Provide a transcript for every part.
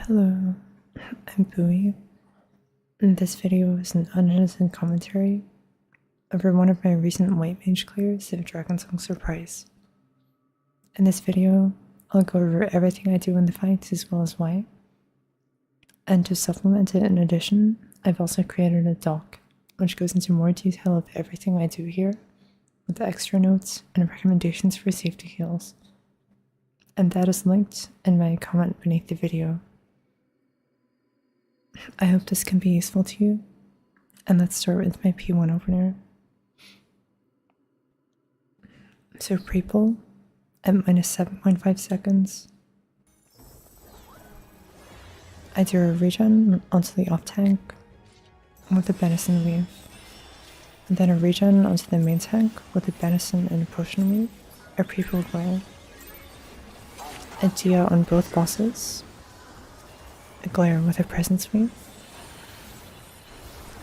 Hello, I'm PoV, and this video is an unedited commentary over one of my recent white mage clears of Dragonsong's Reprise. In this video, I'll go over everything I do in the fights as well as why. And to supplement it in addition, I've also created a doc, which goes into more detail of everything I do here, with the extra notes and recommendations for safety heals. And that is linked in my comment beneath the video. I hope this can be useful to you, and let's start with my P1 opener. So pre-pull at minus 7.5 seconds. I do a regen onto the off tank with a Benison weave, and then a regen onto the main tank with a Benison and a potion weave, a pre-pull glare. A Dia on both bosses. A glare with a presence weave,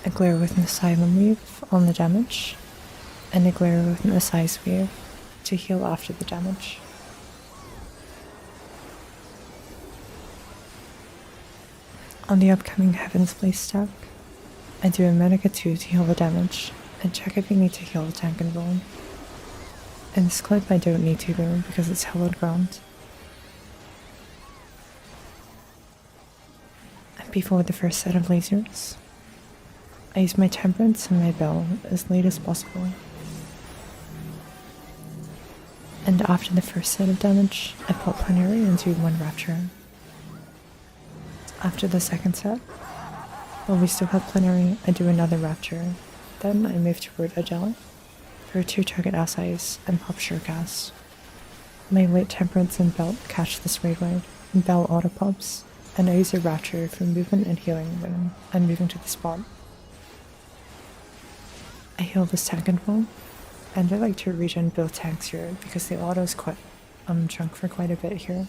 a glare with an asylum weave on the damage, and a glare with an assize weave to heal after the damage. On the upcoming Heaven's Place stack, I do a Medica 2 to heal the damage, and check if you need to heal the tank and bone. In this clip I don't need to though, because it's hallowed ground. Before the first set of lasers, I use my Temperance and my Bell as late as possible. And after the first set of damage, I pop Plenary and do one Rapture. After the second set, while we still have Plenary, I do another Rapture. Then I move toward Agile for 2 target assays and pop Surecast. My late Temperance and Belt catch this raid wide, and Bell auto pops, and I use a Rapture for movement and healing when I'm moving to the spot. I heal this tank and bone, and I like to regen both tanks here because the auto is quite chunk for quite a bit here.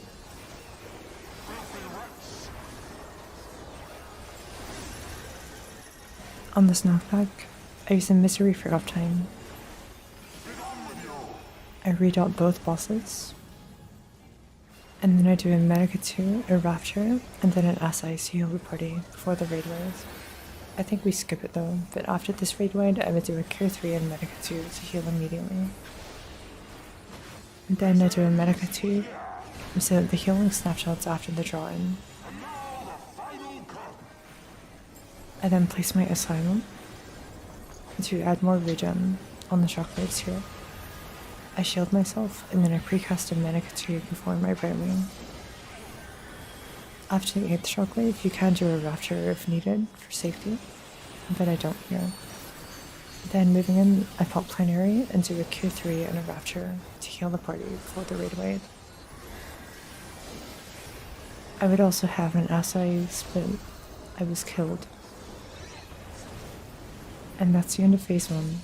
On this knockback, I use a Misery for uptime. I redot both bosses. And then I do a Medica 2, a Rapture, and then an Assay to heal the party before the raid wave. I think we skip it though, but after this raid wide, I would do a Cure 3 and Medica 2 to heal immediately. And then I do a Medica 2, so the healing snapshots after the draw in. I then place my Asylum to add more regen on the shockwaves here. I shield myself, and then I precast a Medica 2 before my right wing. After the 8th shockwave, you can do a Rapture if needed for safety, but I don't here. Then moving in, I pop Plenary and do a Q3 and a Rapture to heal the party before the raid wave. I would also have an Assays, but I was killed. And that's the end of phase 1.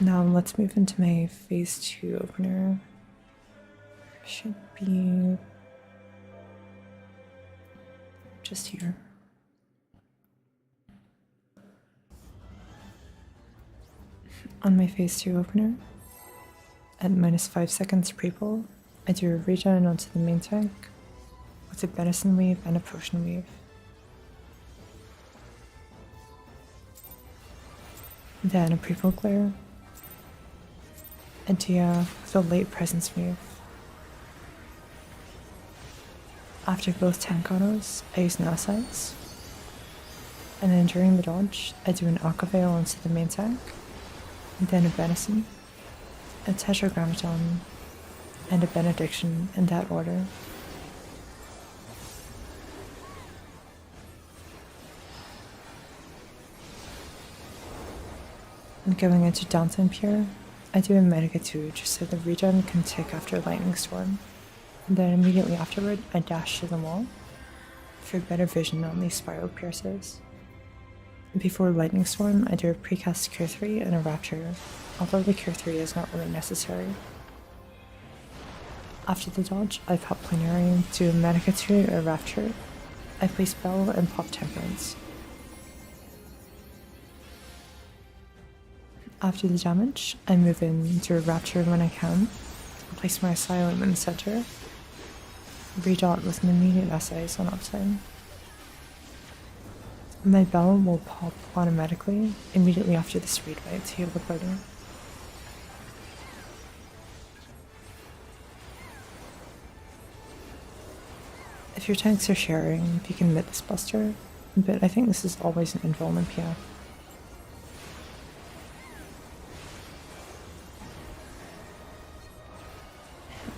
Now let's move into my phase 2 opener. Should be just here. On my phase 2 opener, at minus 5 seconds pre-pull, I do a regen onto the main tank with a Benison weave and a potion weave. Then a pre-pull glare. A Dia with a late presence wave. After both tank autos, I use Nausites. And then during the dodge, I do an Aqua Veil onto the main tank, and then a Benison, a Tetragrammaton, and a Benediction in that order. And going into downtime here, I do a Medica 2 just so the regen can tick after Lightning Storm, and then immediately afterward I dash to the wall for better vision on these spiral pierces. Before Lightning Storm, I do a precast Cure 3 and a Rapture, although the Cure 3 is not really necessary. After the dodge, I pop Plenary, do a Medica 2, a Rapture, I place Bell and pop Temperance. After the damage, I move in to a Rapture when I can, place my Asylum in the center, redot with an immediate SIs on uptime. My bell will pop automatically immediately after this read wave to heal the party. If your tanks are sharing, you can mid this buster, but I think this is always an invuln in PF.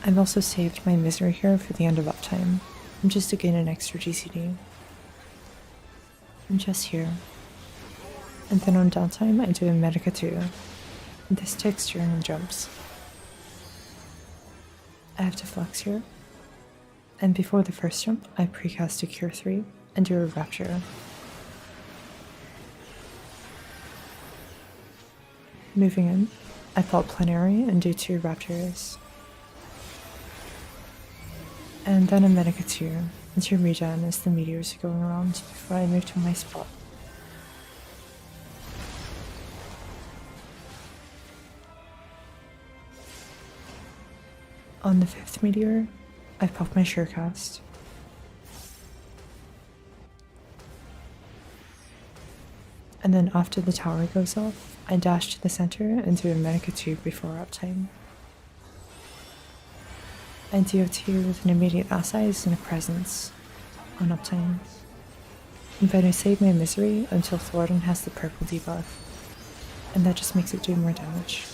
I've also saved my misery here for the end of uptime, just to gain an extra GCD. I'm just here. And then on downtime, I do a Medica 2. This takes during jumps. I have to flex here. And before the first jump, I precast a Cure 3 and do a Rapture. Moving in, I pop Plenary and do 2 Raptures. And then a Medica 2 into regen as the meteors are going around before I move to my spot. On the 5th meteor, I pop my Surecast. And then after the tower goes off, I dash to the center and do a Medica 2 before uptime. I DOT with an immediate Assis and a Presence on uptime. But I save my misery until Thornton has the purple debuff, and that just makes it do more damage.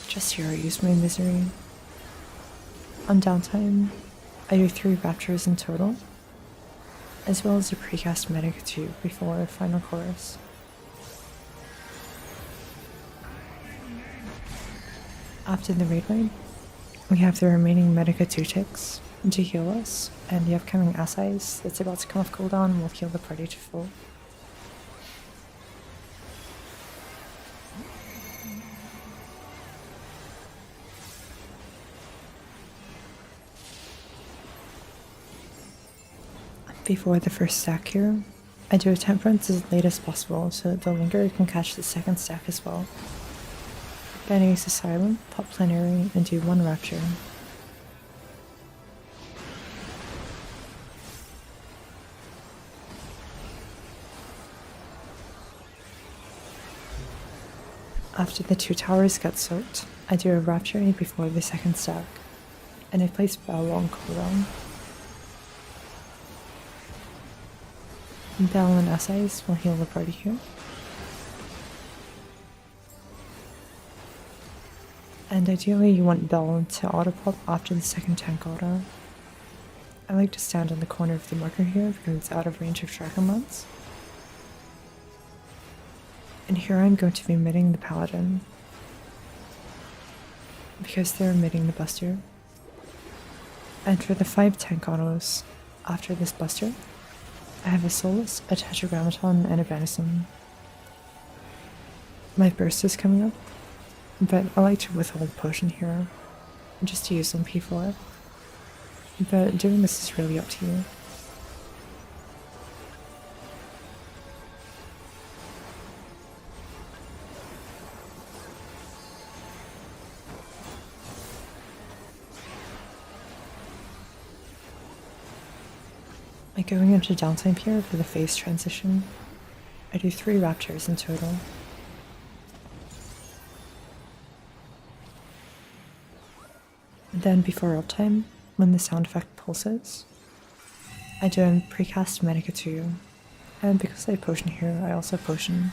Just here I use my misery. On downtime, I do 3 Raptures in total, as well as a precast Medica 2 before final chorus. After the raid wave, we have the remaining Medica 2 ticks to heal us, and the upcoming Assis that's about to come off cooldown will heal the party to full. Before the first stack here, I do a Temperance as late as possible so that the Linger can catch the second stack as well. Then I use Asylum, pop Plenary, and do 1 Rapture. After the 2 towers get soaked, I do a Rapture before the second stack, and I place Bell on cooldown. Bell and Assis will heal the party here. And ideally you want Bell to auto pop after the second tank auto. I like to stand on the corner of the marker here because it's out of range of Dragonlance. And here I'm going to be midding the Paladin, because they're midding the Buster. And for the 5 tank autos, after this Buster, I have a Solus, a Tetragrammaton, and a Venison. My burst is coming up, but I like to withhold potion here, just to use on P4. But doing this is really up to you. Going into downtime here for the phase transition, I do 3 Raptures in total. Then before uptime, when the sound effect pulses, I do a precast Medica 2, and because I potion here, I also potion.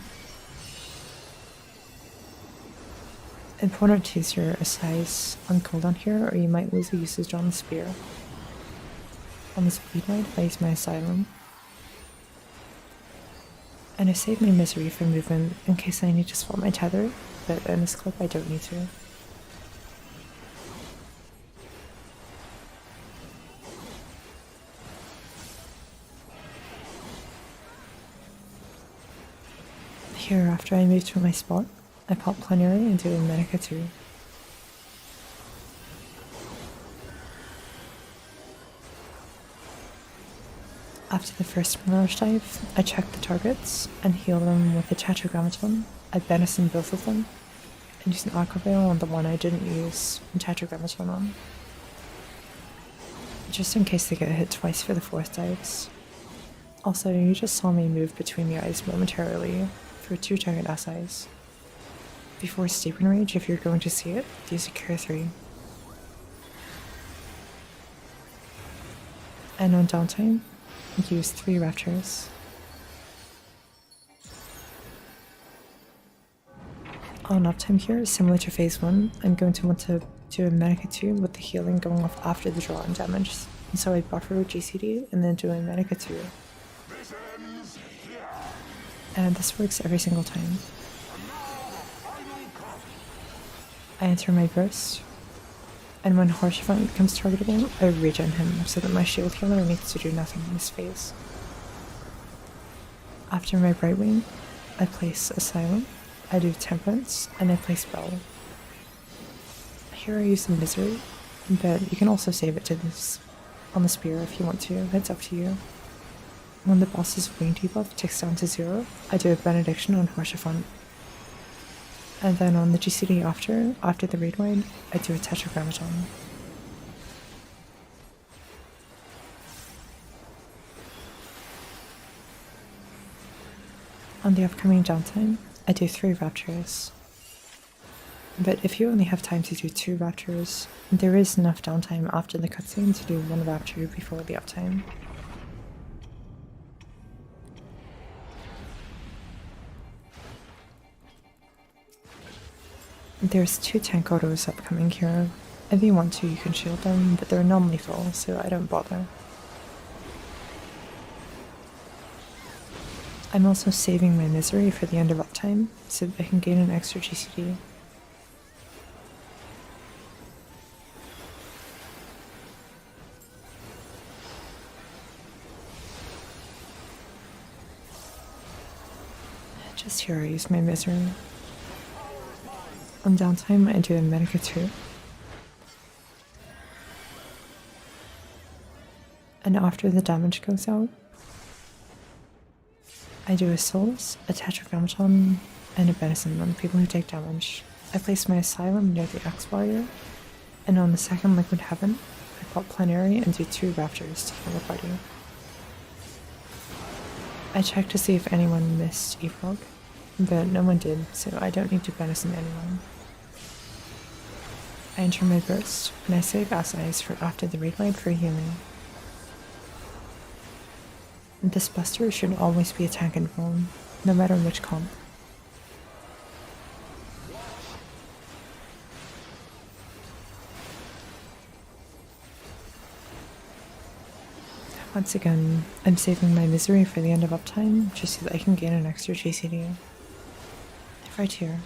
Important to use your Assis on cooldown here, or you might lose the usage on the spear. On the speed ride, I use my Asylum. And I save my misery for movement in case I need to swap my tether, but in this clip I don't need to. Here, after I move to my spot, I pop Plenary and do a Medica 2. After the first Mirage Dive, I check the targets and heal them with a Tetragrammaton. I Benison both of them, and use an Aqua Veil on the one I didn't use and Tetragrammaton on. Just in case they get hit twice for the 4th dives. Also, you just saw me move between the eyes momentarily for 2 target SIs. Before Steep Rage, if you're going to see it, use a Cure 3. And on downtime, use 3 Raptures. On uptime here, similar to phase 1, I'm going to want to do a Medica 2 with the healing going off after the draw and damage. And so I buffer GCD and then do a Medica 2. And this works every single time. I enter my burst, and when Harshavant becomes targetable, I regen him so that my shield healer needs to do nothing in this phase. After my Bright Wing, I place Asylum, I do Temperance, and I play Spell. Here I use the Misery, but you can also save it to this on the Spear if you want to, it's up to you. When the boss's Wing debuff ticks down to 0, I do a Benediction on Harshavant. And then on the GCD after the Raid Wide, I do a Tetragrammaton. On the upcoming downtime, I do 3 Raptures. But if you only have time to do 2 Raptures, there is enough downtime after the cutscene to do 1 Rapture before the uptime. There's 2 tank autos upcoming here. If you want to, you can shield them, but they're non-lethal, so I don't bother. I'm also saving my Misery for the end of uptime, so I can gain an extra GCD. Just here I use my Misery. On downtime, I do a Medica 2. And after the damage goes out, I do a Solace, a Tetragrammaton, and a Benison on people who take damage. I place my Asylum near the Axe Warrior, and on the second Liquid Heaven, I pop Plenary and do 2 Raptors to heal the party. I check to see if anyone missed Eprog, but no one did, so I don't need to Benison anyone. I enter my burst, and I save SIs for after the Raid Wide for healing. This buster should always be a tank and roam, no matter which comp. Once again, I'm saving my Misery for the end of uptime, just so that I can gain an extra GCD. Right here.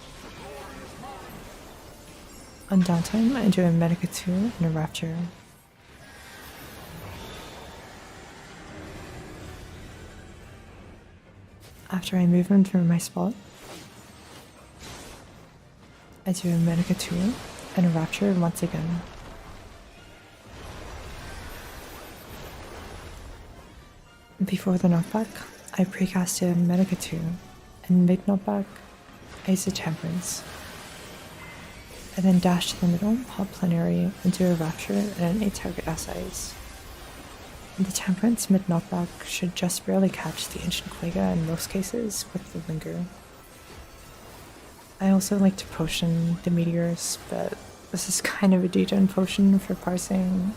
On downtime, I do a Medica 2 and a Rapture. After I move him from my spot, I do a Medica 2 and a Rapture once again. Before the knockback, I precast a Medica 2, and mid-knockback, I use a Temperance. I then dash to the middle, pop Plenary, and do a Rapture and an 8 target SIs. The Temperance mid-knockback should just barely catch the Ancient Quagga in most cases with the Linger. I also like to potion the Meteors, but this is kind of a degen potion for parsing.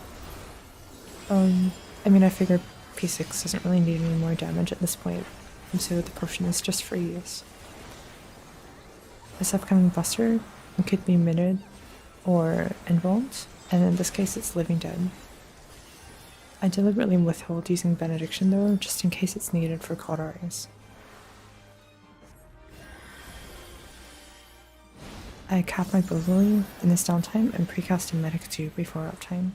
I mean, I figure P6 doesn't really need any more damage at this point, and so the potion is just for use. This upcoming buster could be minted or involved, and in this case it's Living Dead. I deliberately withhold using Benediction though, just in case it's needed for Caudaries. I cap my Bovoli in this downtime and precast a Medic 2 before uptime.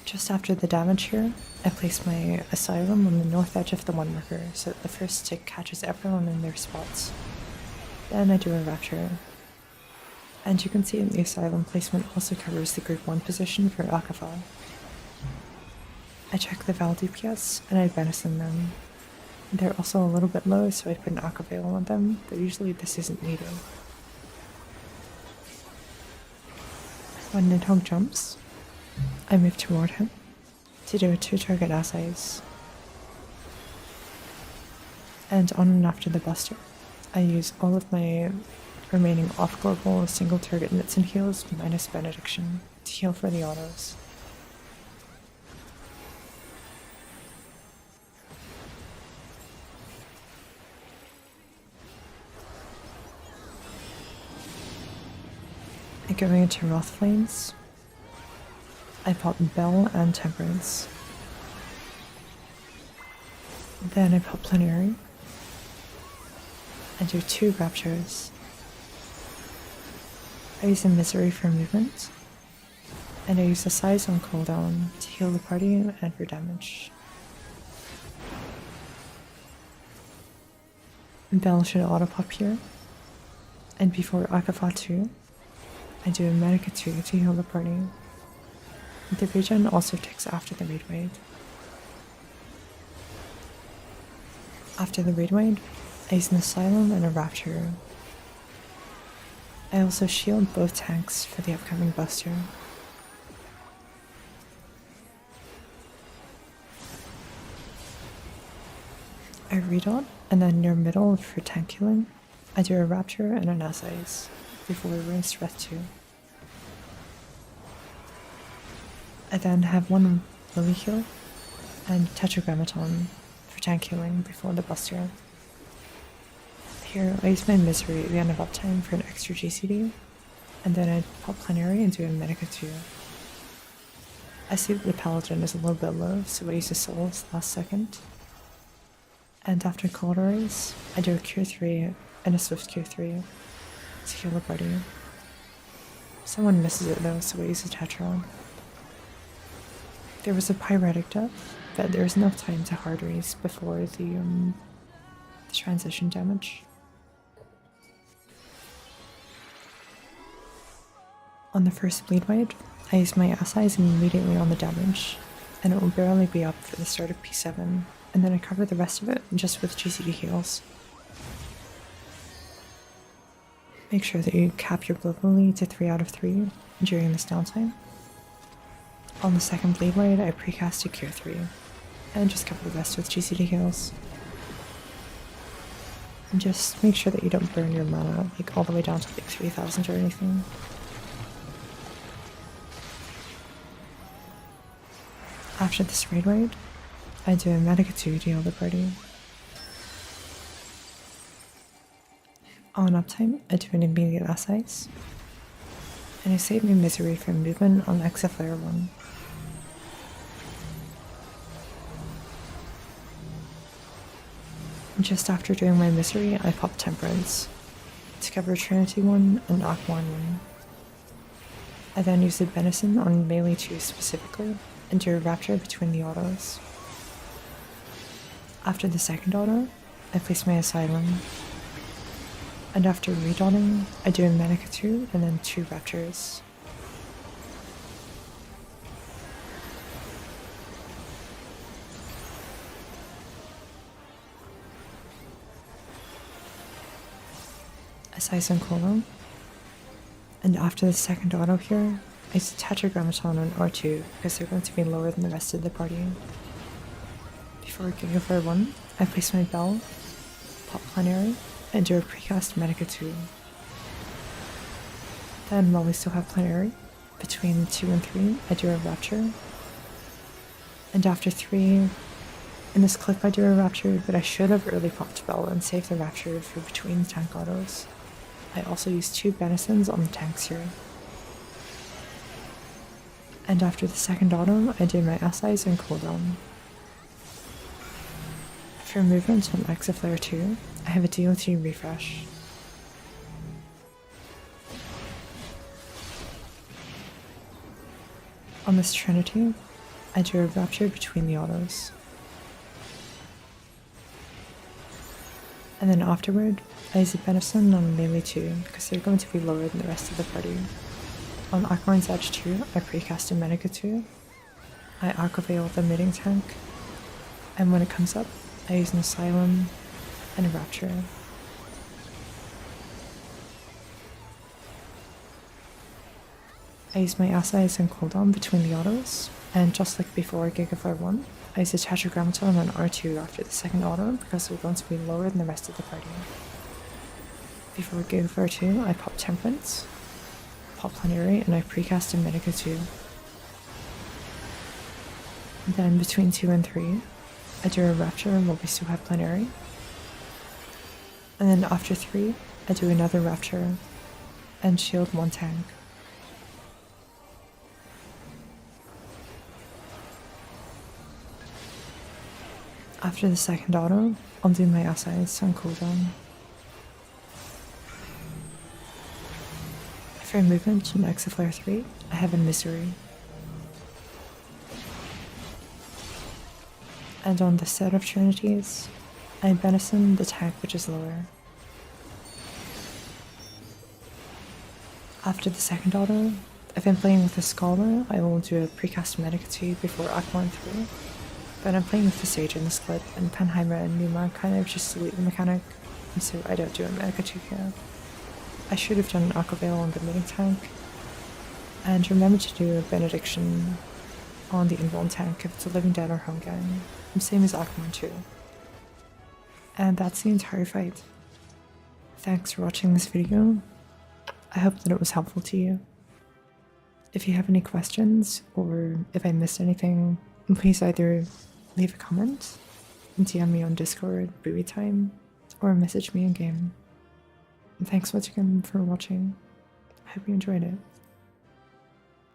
Just after the damage here, I place my Asylum on the north edge of the one marker so that the first tick catches everyone in their spots. Then I do a Rapture. And you can see in the Asylum placement also covers the group 1 position for Akava. I check the Val DPS and I benison them. They're also a little bit low, so I put an Akavail on them, but usually this isn't needed. When Nidhogg jumps, I move toward him to do 2 target assays. And on and after the Buster, I use all of my remaining off-global single target nits and heals minus Benediction to heal for the autos. Going into Wrath Flames, I pop Bell and Temperance. Then I pop Plenary. I do 2 Raptures. I use a Misery for movement. And I use a Size on cooldown to heal the party and for damage. Bell should auto pop here. And before Akava 2, I do a Medica 2 to heal the party. The regen also ticks after the raid wave. After the raid wave, I use an Asylum and a Rapture. I also shield both tanks for the upcoming Buster. I redot, and then near middle for tank killing, I do a Rapture and an Essays before we rinse Wrath 2. I then have 1 Lily heal and Tetragrammaton for tank healing before the Buster. Here I use my Misery at the end of uptime for an extra GCD, and then I pop Plenary and do a Medica 2. I see that the Paladin is a little bit low, so I use a Souls last second. And after Caulderays, I do a Cure 3 and a Swift Cure 3 to heal the party. Someone misses it though, so I use a Tetron. There was a Pyretic death, but there was enough time to hard raise before the transition damage. On the first bleed wide, I use my Assays immediately on the damage, and it will barely be up for the start of P7, and then I cover the rest of it just with GCD heals. Make sure that you cap your blood lily to 3 out of 3 during this downtime. On the second bleed wide, I precast to Cure 3, and just cover the rest with GCD heals. And just make sure that you don't burn your mana like all the way down to like 3000 or anything. After this raid wide, I do a Medica 2 to heal the party. On uptime, I do an immediate Assays, and I save my Misery for movement on Exaflare 1. Just after doing my Misery, I pop Temperance to cover Trinity 1 and Aquan 1. I then use the Benison on melee 2 specifically, and do a Rapture between the autos. After the second auto, I place my Asylum. And after redotting, I do a Medica 2 and then 2 Raptures. Assays on cooldown. And after the second auto here, I use Tetragrammaton on R2 because they're going to be lower than the rest of the party. Before Gigaflare 1, I place my Bell, pop Plenary, and do a precast Medica 2. Then while we still have Plenary, between 2 and 3, I do a Rapture. And after 3, in this clip I do a Rapture, but I should have early popped Bell and saved the Rapture for between tank autos. I also use 2 Benisons on the tanks here. And after the second auto, I do my Assays and cooldown. For movement on Exaflare 2, I have a DOT refresh. On this Trinity, I do a Rapture between the autos. And then afterward, I use a Benison on melee 2 because they're going to be lower than the rest of the party. On Aquamarne's Edge 2, I precast a Medica 2. I Aqua Veil the Knitting Tank. And when it comes up, I use an Asylum and a Rapture. I use my Assays and cooldown between the autos, and just like before Gigafire 1, I use a Tetragrammaton on R2 after the second auto because we're going to be lower than the rest of the party. Before Gigafire 2, I pop Temperance, pop Planetary, and I precast a Medica 2. Then between 2 and 3, I do a Rapture while we still have Planetary. And then after 3, I do another Rapture and shield 1 tank. After the second auto, I'll do my Assays on cooldown. For movement in Exaflare 3, I have a Misery. And on the set of Trinities, I Benison the tank which is lower. After the second auto, if I'm playing with a Scholar, I will do a precast Medica 2 before Aquamarne 3. But I'm playing with the Sage in the split, and Penheimer and Numa kind of just delete the mechanic, and so I don't do a Medica 2 here. I should have done an Aqua Veil on the Knitting Tank, and remember to do a Benediction on the Invuln tank if it's a Living Dead or Home Gang, same as Aquamarne 2. And that's the entire fight. Thanks for watching this video. I hope that it was helpful to you. If you have any questions, or if I missed anything, please either leave a comment, DM me on Discord, Buoy Time, or message me in game. And thanks once again for watching. I hope you enjoyed it.